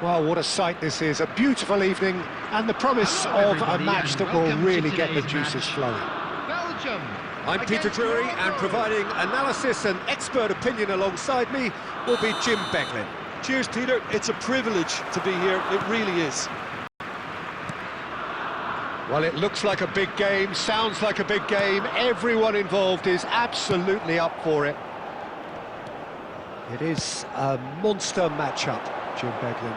Well, what a sight this is. A beautiful evening and the promise of a match that will really get the juices flowing. Belgium. I'm Peter Drury, and providing analysis and expert opinion alongside me will be Jim Beglin. Cheers, Peter. It's a privilege to be here. It really is. Well, it looks like a big game, sounds like a big game. Everyone involved is absolutely up for it. It is a monster matchup, Jim Beglin.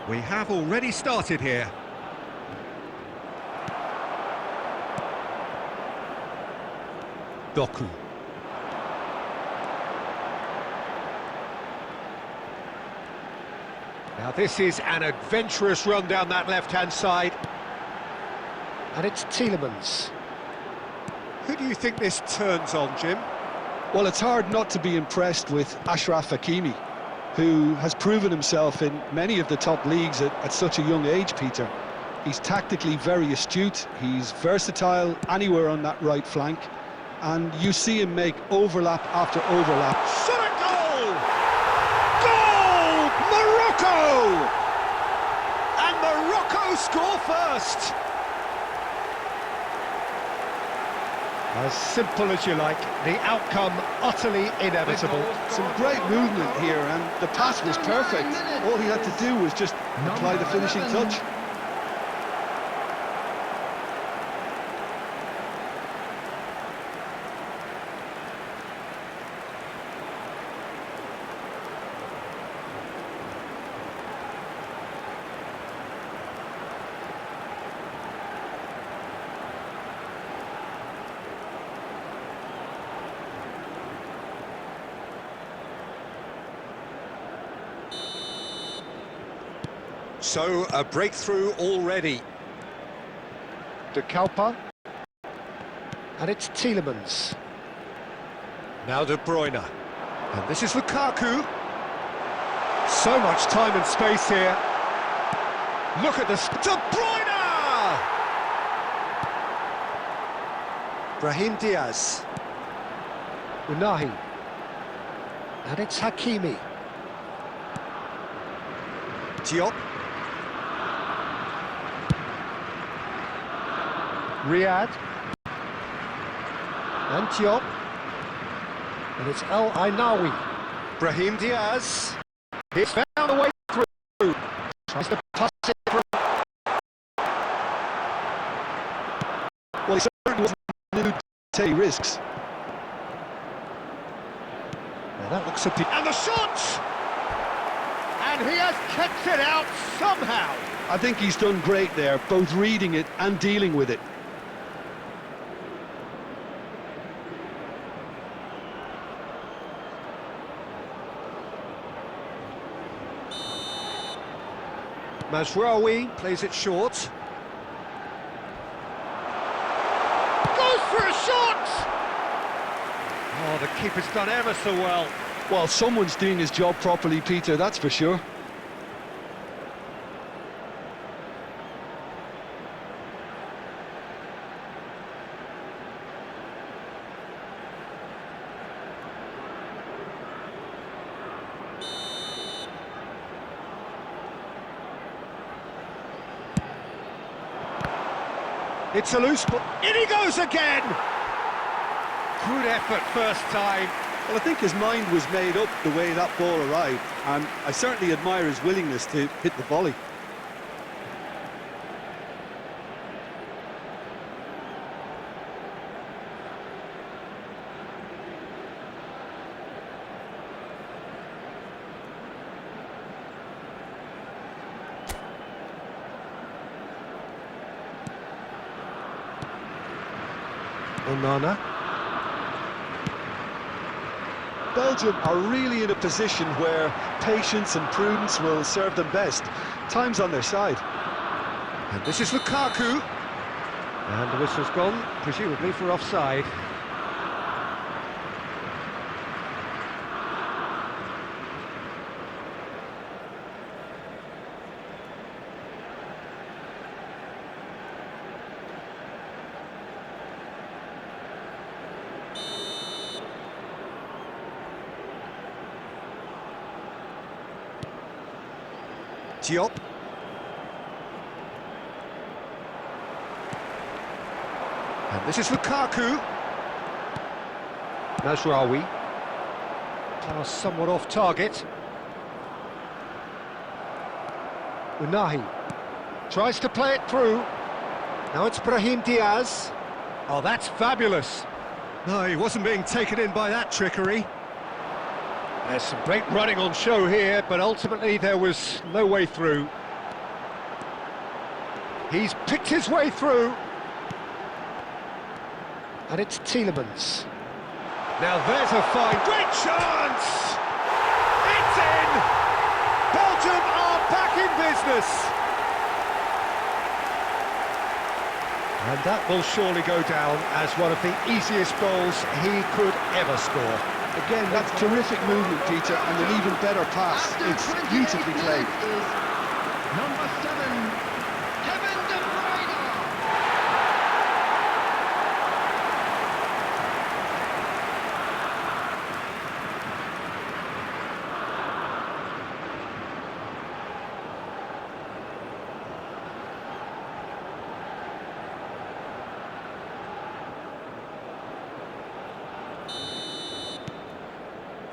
We have already started here. Doku. Now this is an adventurous run down that left-hand side. And it's Tielemans. Who do you think this turns on, Jim? Well, it's hard not to be impressed with Achraf Hakimi, who has proven himself in many of the top leagues at such a young age, Peter. He's tactically very astute, he's versatile anywhere on that right flank, and you see him make overlap after overlap. Shot a goal! Goal! Morocco! And Morocco score first! As simple as you like, the outcome utterly inevitable. Some great movement here, and the pass was perfect. All he had to do was just apply the finishing touch. So, a breakthrough already. De Kalpa. And it's Tielemans. Now De Bruyne. And this is Lukaku. So much time and space here. Look at this. De Bruyne! Brahim Diaz. Unahi. And it's Hakimi. Diop. Riyad. And Diop. And it's El Ainawi. Brahim Diaz. He's found a way through. Tries to pass it through. Well, he certainly wasn't going to take risks. Now that looks a bit... And the shot! And he has kept it out somehow. I think he's done great there, both reading it and dealing with it. Mazraoui plays it short. Goes for a shot! Oh, the keeper's done ever so well. Well, someone's doing his job properly, Peter, that's for sure. It's a loose ball. In he goes again! Good effort first time. Well, I think his mind was made up the way that ball arrived, and I certainly admire his willingness to hit the volley. Onana. Belgium are really in a position where patience and prudence will serve them best. Time's on their side. And this is Lukaku. And the whistle's gone, presumably for offside. Diop. And this is Lukaku. Mazraoui. Pass somewhat off target. Unahi tries to play it through. Now it's Brahim Diaz. Oh, that's fabulous. No, he wasn't being taken in by that trickery. There's some great running on show here, but ultimately there was no way through. He's picked his way through. And it's Tielemans. Now there's a fine, great chance! It's in! Belgium are back in business! And that will surely go down as one of the easiest goals he could ever score. Again, that's terrific movement, Peter, and an even better pass. It's beautifully played. Number 7, Kevin De Bruyne.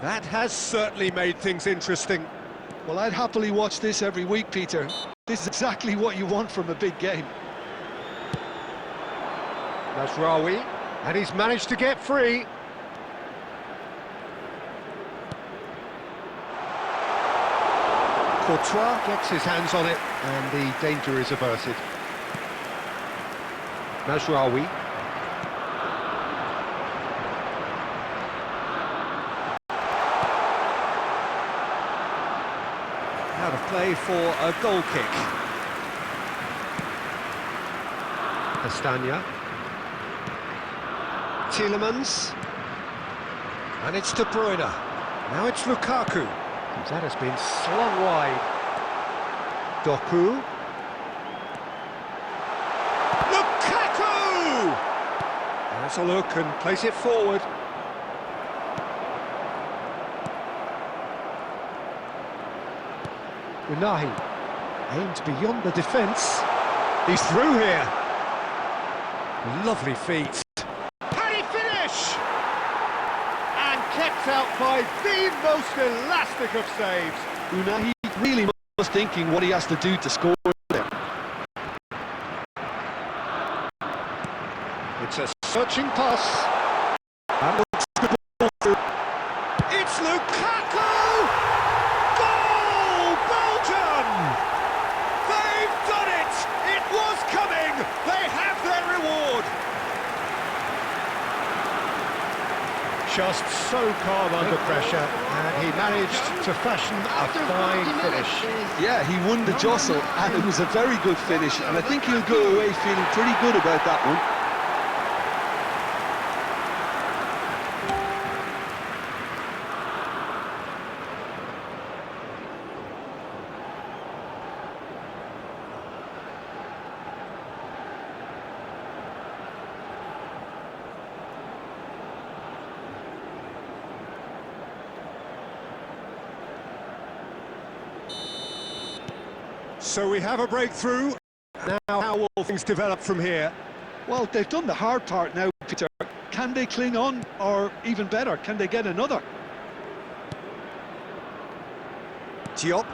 That has certainly made things interesting. Well, I'd happily watch this every week, Peter. This is exactly what you want from a big game. Mazraoui, and he's managed to get free. Courtois gets his hands on it, and the danger is averted. Mazraoui. Out of play for a goal kick. Castagna. Tielemans. And it's De Bruyne. Now it's Lukaku. That has been slung wide. Doku. Lukaku! Has a look and plays it forward. Unahi aims beyond the defence. He's through here. Lovely feet. Can he finish? And kept out by the most elastic of saves. Unahi really was thinking what he has to do to score there. It's a searching pass. That looks good. It's Lukaku! Goal! Belgium! They've done it! It was coming! They have their reward! Just so calm under pressure, and he managed to fashion a fine finish. Yeah, he won the jostle, and it was a very good finish, and I think he'll go away feeling pretty good about that one. So we have a breakthrough. Now how will things develop from here? Well, they've done the hard part now, Peter. Can they cling on, or even better, can they get another? Diop.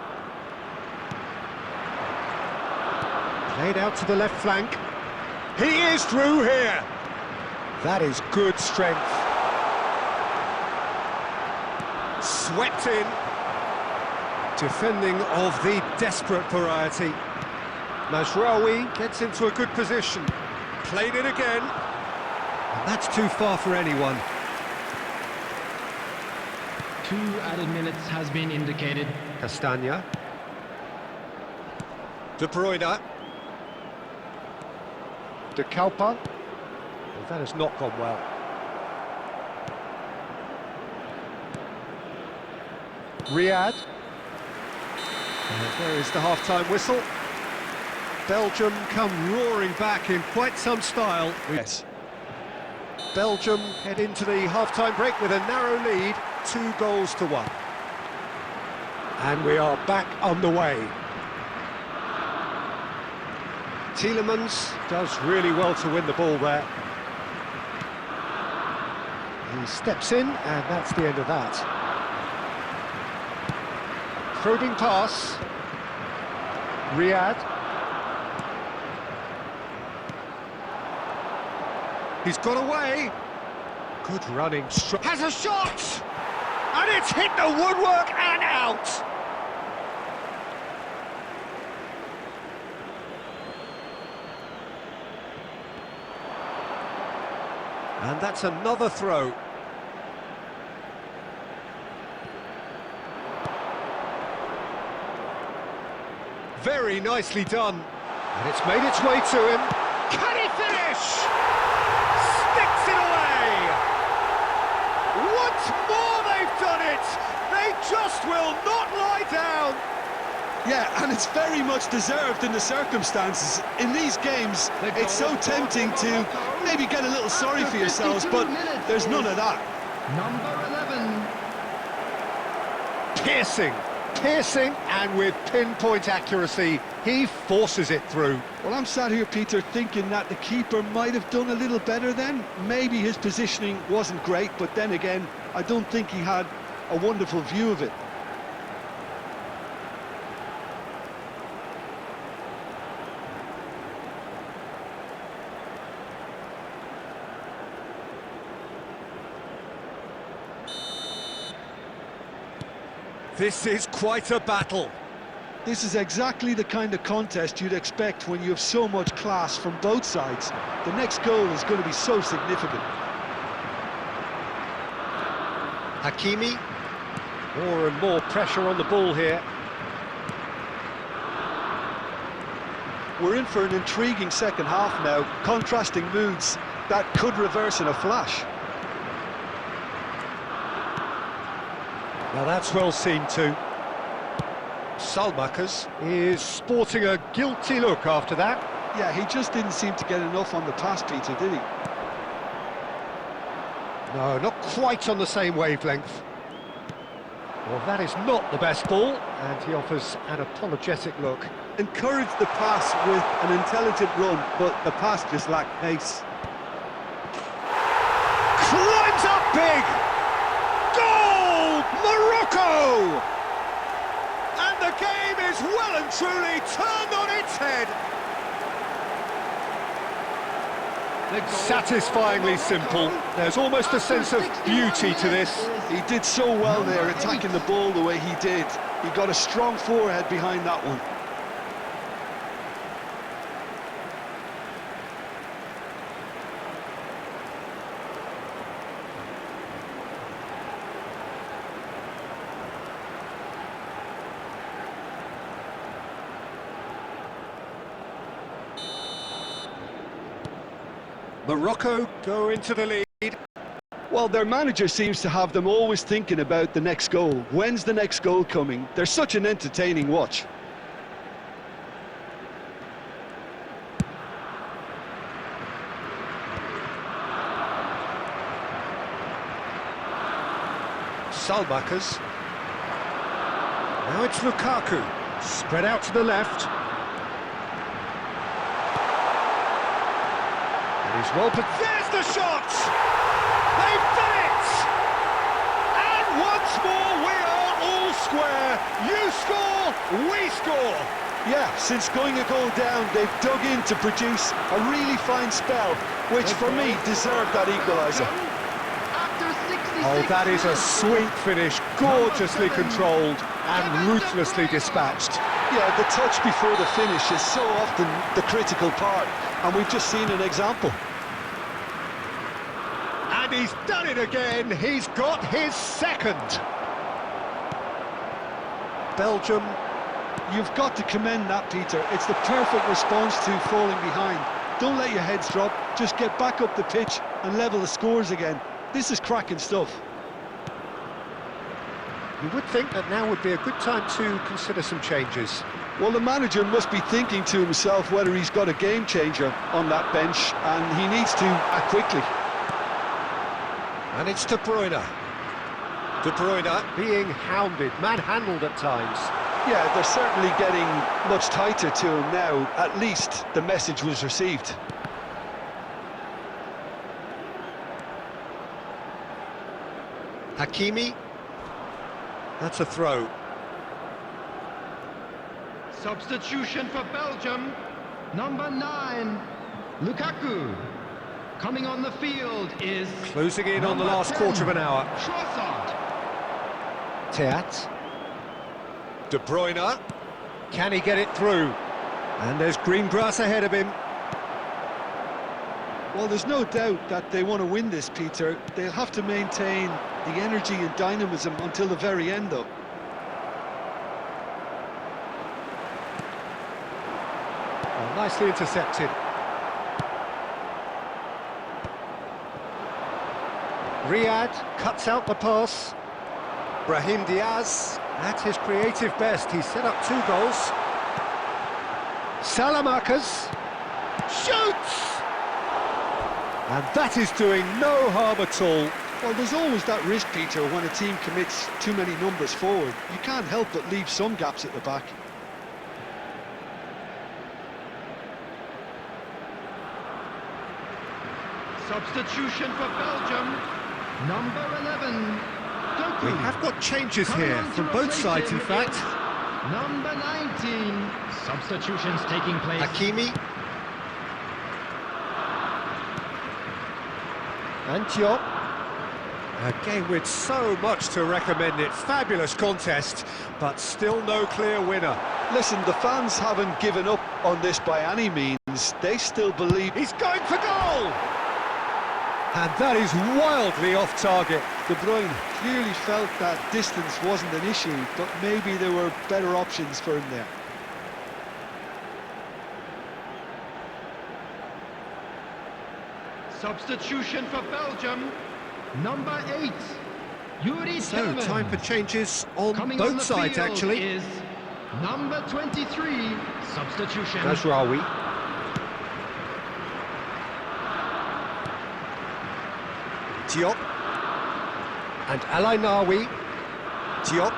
Played out to the left flank. He is through here. That is good strength. Swept in. Defending of the desperate variety. Mazraoui gets into a good position. Played it again. And that's too far for anyone. 2 added minutes has been indicated. Castagna. De Bruyne. De Kalpa. Well, that has not gone well. Riyad. And there is the half-time whistle. Belgium come roaring back in quite some style. Yes. Belgium head into the half-time break with a narrow lead, 2-1. And we are back underway. Tielemans does really well to win the ball there. He steps in, and that's the end of that. Probing pass. Riyad. He's got away. Good running. Has a shot! And it's hit the woodwork and out! And that's another throw. Very nicely done. And it's made its way to him. Can he finish? Sticks it away! Once more they've done it! They just will not lie down! Yeah, and it's very much deserved in the circumstances. In these games, it's so tempting to maybe get a little sorry for yourselves, but there's none of that. Number 11. Piercing, and with pinpoint accuracy, he forces it through. Well, I'm sat here, Peter, thinking that the keeper might have done a little better then. Maybe his positioning wasn't great, but then again, I don't think he had a wonderful view of it. This is quite a battle. This is exactly the kind of contest you'd expect when you have so much class from both sides. The next goal is going to be so significant. Hakimi. More and more pressure on the ball here. We're in for an intriguing second half now, contrasting moods that could reverse in a flash. Now that's well seen too. Salmakers is sporting a guilty look after that. Yeah, he just didn't seem to get enough on the pass, Peter, did he? No, not quite on the same wavelength. Well, that is not the best ball, and he offers an apologetic look. Encouraged the pass with an intelligent run, but the pass just lacked pace. Climbs up big! Goal! Morocco! And the game is well and truly turned on its head. Satisfyingly simple. There's almost a sense of beauty to this. He did so well there, attacking the ball the way he did. He got a strong forehead behind that one. Morocco go into the lead. Well, their manager seems to have them always thinking about the next goal. When's the next goal coming? They're such an entertaining watch. Salmakers. Now it's Lukaku. Spread out to the left. He's well put. There's the shot! They've done it! And once more we are all square. You score, we score. Yeah, since going a goal down, they've dug in to produce a really fine spell, which for me deserved that equaliser. Oh, that is a sweet finish, gorgeously controlled and ruthlessly dispatched. Yeah, the touch before the finish is so often the critical part, and we've just seen an example. And he's done it again, he's got his second. Belgium. You've got to commend that, Peter. It's the perfect response to falling behind. Don't let your heads drop, just get back up the pitch and level the scores again. This is cracking stuff. You would think that now would be a good time to consider some changes. Well, the manager must be thinking to himself whether he's got a game changer on that bench, and he needs to act quickly. And it's De Bruyne. De Bruyne being hounded, manhandled at times. Yeah, they're certainly getting much tighter to him now. At least the message was received. Hakimi. That's a throw. Substitution for Belgium. Number 9, Lukaku. Coming on the field is... Closing in on the number last 10, quarter of an hour. Trossard. Teat. De Bruyne. Can he get it through? And there's green grass ahead of him. Well, there's no doubt that they want to win this, Peter. They'll have to maintain the energy and dynamism until the very end, though. Oh, nicely intercepted. Riyad cuts out the pass. Brahim Diaz at his creative best. He's set up 2 goals. Salamakers shoots! And that is doing no harm at all. Well, there's always that risk, Peter, when a team commits too many numbers forward. You can't help but leave some gaps at the back. Substitution for Belgium. Number 11, Doku. We have got changes Coming here on to from both replace sides, in him fact. is number 19. Substitutions taking place. Hakimi. And Diop. A game with so much to recommend it. Fabulous contest, but still no clear winner. Listen, the fans haven't given up on this by any means. They still believe... He's going for goal! And that is wildly off target. De Bruyne clearly felt that distance wasn't an issue, but maybe there were better options for him there. Substitution for Belgium. Number 8, Yuri So, Tillman. time for changes on Coming both on the sides, field actually. is number 23. Substitution. Mazraoui. Diop. And Alainawi. Diop.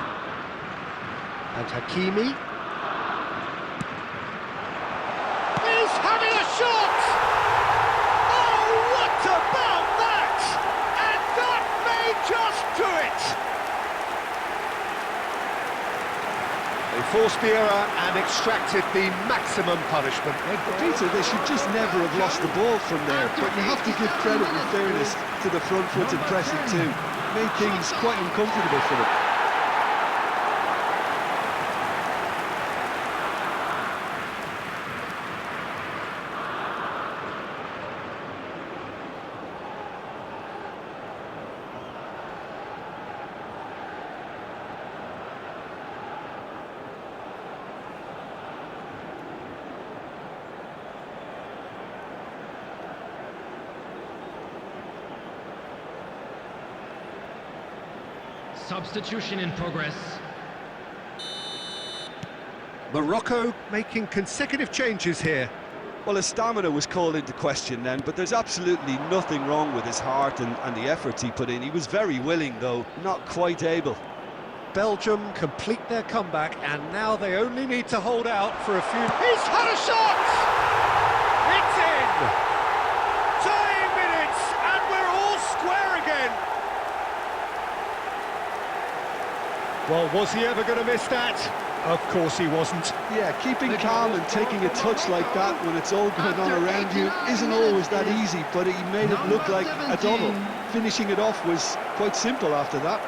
And Hakimi. He's having a shot! Oh, what about that? And that may just do it! They forced the error and extracted the maximum punishment. Peter, they should just never have lost the ball from there, but you have to give credit and fairness to the front-footed pressing too. Made things quite uncomfortable for them. Substitution in progress. Morocco making consecutive changes here. Well, his stamina was called into question then, but there's absolutely nothing wrong with his heart and the efforts he put in. He was very willing, though, not quite able. Belgium complete their comeback, and now they only need to hold out for a few... He's had a shot! It's in! Tying minutes, and we're all square again! Well, was he ever going to miss that? Of course he wasn't. Yeah, keeping calm and taking a touch like that when it's all going on around you isn't always that easy, but he made it look like a double. Finishing it off was quite simple after that.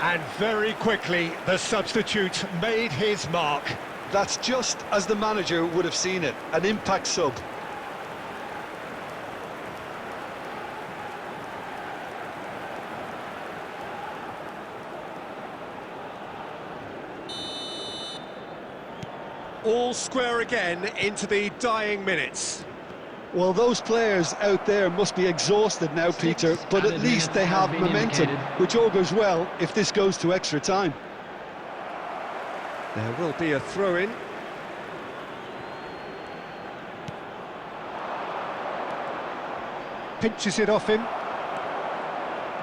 And very quickly, the substitute made his mark. That's just as the manager would have seen it, an impact sub. All square again into the dying minutes. Well, those players out there must be exhausted now, Peter, but at least they have momentum, which augurs well if this goes to extra time. There will be a throw-in. Pinches it off him.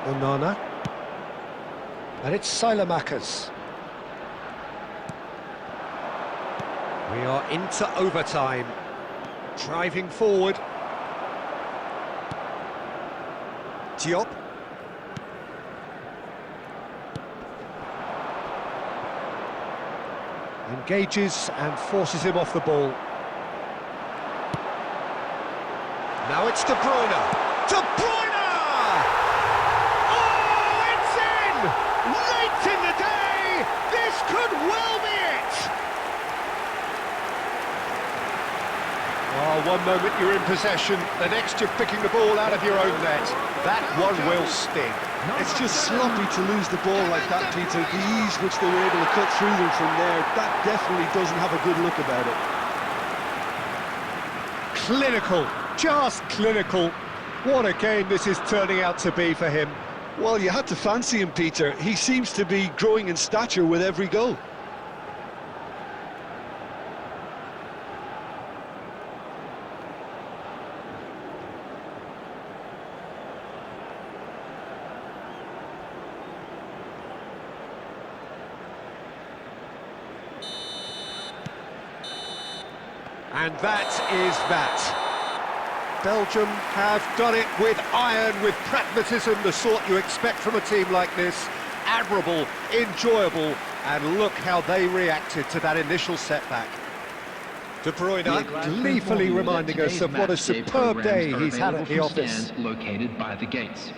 Onana. And it's Salamakers. We are into overtime. Driving forward. Diop. Engages and forces him off the ball. Now it's De Bruyne. De Bruyne! Oh, it's in! Late in the day! This could well be it! Oh, one moment you're in possession, the next you're picking the ball out of your own net. That one will sting. It's just sloppy to lose the ball like that, Peter. The ease which they were able to cut through them from there, that definitely doesn't have a good look about it. Clinical, just clinical. What a game this is turning out to be for him. Well, you had to fancy him, Peter. He seems to be growing in stature with every goal. And that is that. Belgium have done it with iron, with pragmatism, the sort you expect from a team like this. Admirable, enjoyable, and look how they reacted to that initial setback. De Bruyne gleefully reminding us of what a superb day he's had at the office. Located by the gates.